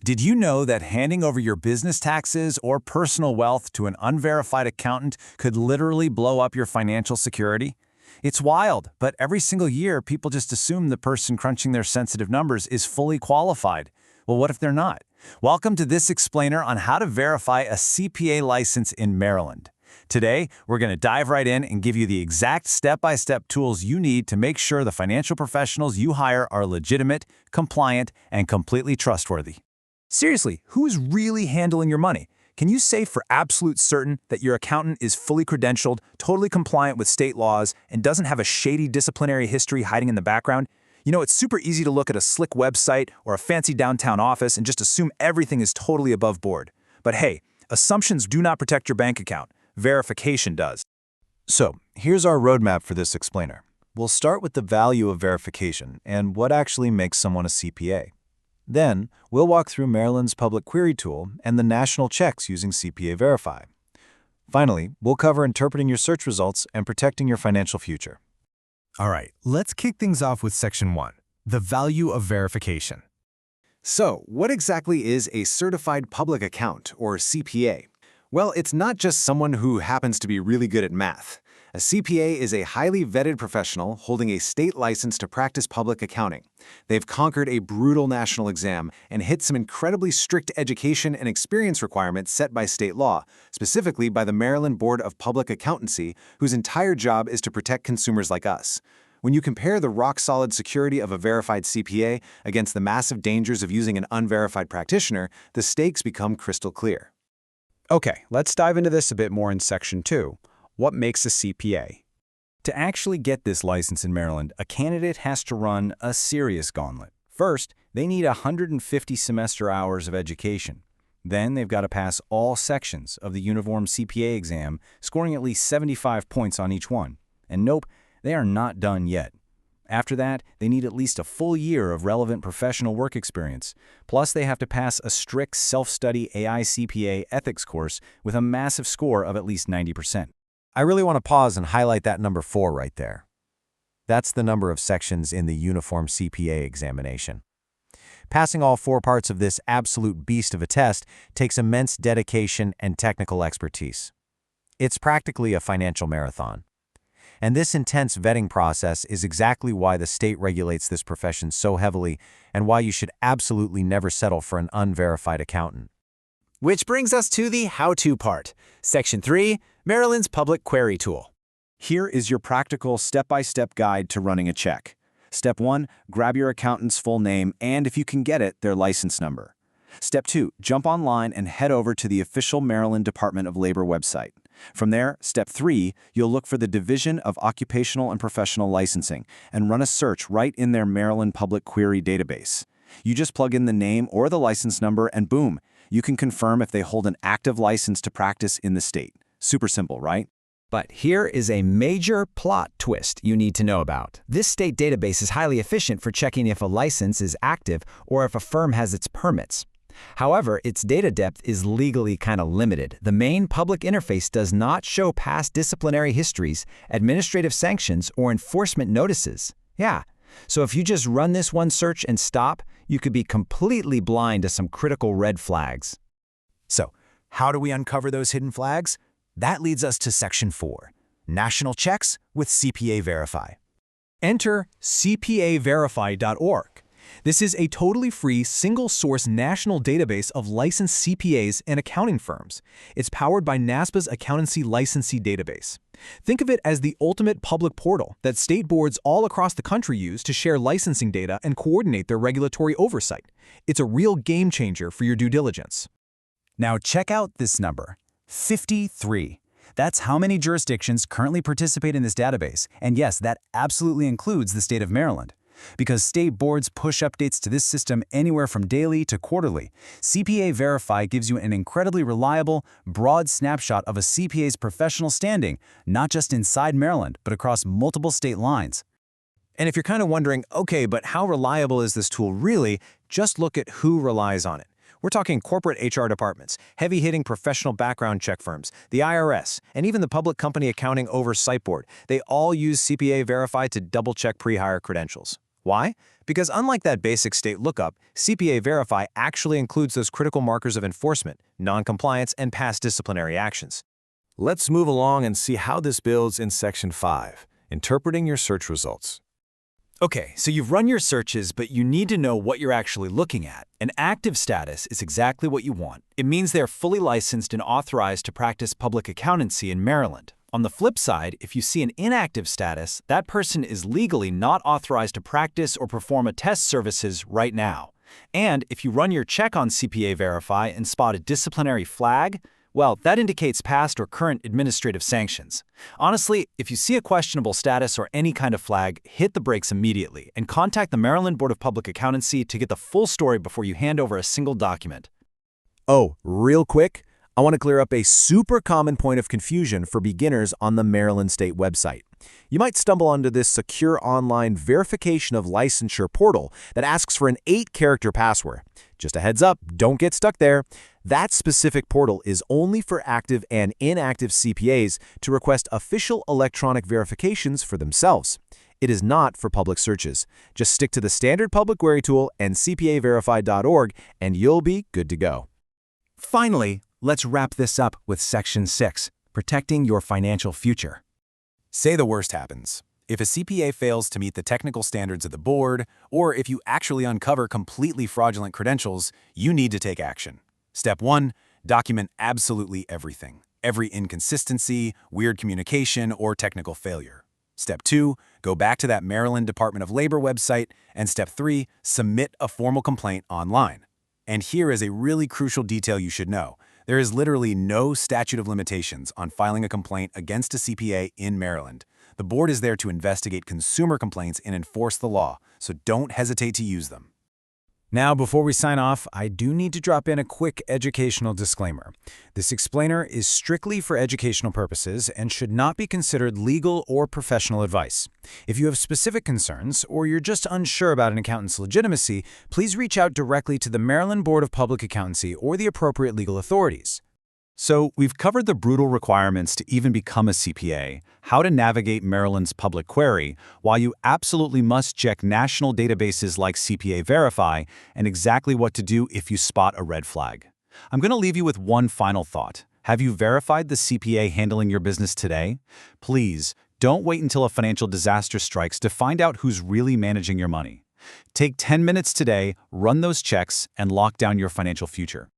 Did you know that handing over your business taxes or personal wealth to an unverified accountant could literally blow up your financial security? It's wild, but every single year, people just assume the person crunching their sensitive numbers is fully qualified. Well, what if they're not? Welcome to this explainer on how to verify a CPA license in Maryland. Today, we're going to dive right in and give you the exact step-by-step tools you need to make sure the financial professionals you hire are legitimate, compliant, and completely trustworthy. Seriously, who's really handling your money? Can you say for absolute certain that your accountant is fully credentialed, totally compliant with state laws, and doesn't have a shady disciplinary history hiding in the background? You know, it's super easy to look at a slick website or a fancy downtown office and just assume everything is totally above board. But hey, assumptions do not protect your bank account. Verification does. So, here's our roadmap for this explainer. We'll start with the value of verification and what actually makes someone a CPA. Then, we'll walk through Maryland's public query tool and the national checks using CPA Verify. Finally, we'll cover interpreting your search results and protecting your financial future. All right, let's kick things off with Section 1, the value of verification. So, what exactly is a certified public account, or CPA? Well, it's not just someone who happens to be really good at math. A CPA is a highly vetted professional holding a state license to practice public accounting. They've conquered a brutal national exam and hit some incredibly strict education and experience requirements set by state law, specifically by the Maryland Board of Public Accountancy, whose entire job is to protect consumers like us. When you compare the rock-solid security of a verified CPA against the massive dangers of using an unverified practitioner, the stakes become crystal clear. Okay, let's dive into this a bit more in Section 2. What makes a CPA? To actually get this license in Maryland, a candidate has to run a serious gauntlet. First, they need 150 semester hours of education. Then they've got to pass all sections of the uniform CPA exam, scoring at least 75 points on each one. And nope, they are not done yet. After that, they need at least a full year of relevant professional work experience. Plus, they have to pass a strict self-study AI CPA ethics course with a massive score of at least 90%. I really want to pause and highlight that number 4 right there. That's the number of sections in the uniform CPA examination. Passing all 4 parts of this absolute beast of a test takes immense dedication and technical expertise. It's practically a financial marathon. And this intense vetting process is exactly why the state regulates this profession so heavily and why you should absolutely never settle for an unverified accountant. Which brings us to the how-to part. Section 3, Maryland's Public Query Tool. Here is your practical step-by-step guide to running a check. Step 1, grab your accountant's full name and, if you can get it, their license number. Step 2, jump online and head over to the official Maryland Department of Labor website. From there, Step 3, you'll look for the Division of Occupational and Professional Licensing and run a search right in their Maryland Public Query database. You just plug in the name or the license number and boom, you can confirm if they hold an active license to practice in the state. Super simple, right? But here is a major plot twist you need to know about. This state database is highly efficient for checking if a license is active or if a firm has its permits. However, its data depth is legally kind of limited. The main public interface does not show past disciplinary histories, administrative sanctions, or enforcement notices. Yeah, so if you just run this one search and stop, you could be completely blind to some critical red flags. So, how do we uncover those hidden flags? That leads us to Section 4, National Checks with CPA Verify. Enter cpaverify.org. This is a totally free, single-source national database of licensed CPAs and accounting firms. It's powered by NASPA's Accountancy Licensee Database. Think of it as the ultimate public portal that state boards all across the country use to share licensing data and coordinate their regulatory oversight. It's a real game changer for your due diligence. Now check out this number, 53. That's how many jurisdictions currently participate in this database, and yes, that absolutely includes the state of Maryland. Because state boards push updates to this system anywhere from daily to quarterly, CPA Verify gives you an incredibly reliable, broad snapshot of a CPA's professional standing, not just inside Maryland, but across multiple state lines. And if you're kind of wondering, okay, but how reliable is this tool really? Just look at who relies on it. We're talking corporate HR departments, heavy-hitting professional background check firms, the IRS, and even the Public Company Accounting Oversight Board. They all use CPA Verify to double-check pre-hire credentials. Why? Because unlike that basic state lookup, CPA Verify actually includes those critical markers of enforcement, non-compliance, and past disciplinary actions. Let's move along and see how this builds in Section 5, Interpreting Your Search Results. Okay, so you've run your searches, but you need to know what you're actually looking at. An active status is exactly what you want. It means they're fully licensed and authorized to practice public accountancy in Maryland. On the flip side, if you see an inactive status, that person is legally not authorized to practice or perform attest services right now. And if you run your check on CPA Verify and spot a disciplinary flag, well, that indicates past or current administrative sanctions. Honestly, if you see a questionable status or any kind of flag, hit the brakes immediately and contact the Maryland Board of Public Accountancy to get the full story before you hand over a single document. Oh, real quick, I want to clear up a super common point of confusion for beginners on the Maryland State website. You might stumble onto this secure online verification of licensure portal that asks for an 8-character password. Just a heads up, don't get stuck there. That specific portal is only for active and inactive CPAs to request official electronic verifications for themselves. It is not for public searches. Just stick to the standard public query tool and cpaverify.org and you'll be good to go. Finally, let's wrap this up with Section 6, Protecting Your Financial Future. Say the worst happens. If a CPA fails to meet the technical standards of the board, or if you actually uncover completely fraudulent credentials, you need to take action. Step 1, document absolutely everything. Every inconsistency, weird communication, or technical failure. Step 2, go back to that Maryland Department of Labor website. And Step 3, submit a formal complaint online. And here is a really crucial detail you should know. There is literally no statute of limitations on filing a complaint against a CPA in Maryland. The board is there to investigate consumer complaints and enforce the law, so don't hesitate to use them. Now, before we sign off, I do need to drop in a quick educational disclaimer. This explainer is strictly for educational purposes and should not be considered legal or professional advice. If you have specific concerns or you're just unsure about an accountant's legitimacy, please reach out directly to the Maryland Board of Public Accountancy or the appropriate legal authorities. So, we've covered the brutal requirements to even become a CPA, how to navigate Maryland's public query, while you absolutely must check national databases like CPA Verify, and exactly what to do if you spot a red flag. I'm going to leave you with one final thought. Have you verified the CPA handling your business today? Please, don't wait until a financial disaster strikes to find out who's really managing your money. Take 10 minutes today, run those checks, and lock down your financial future.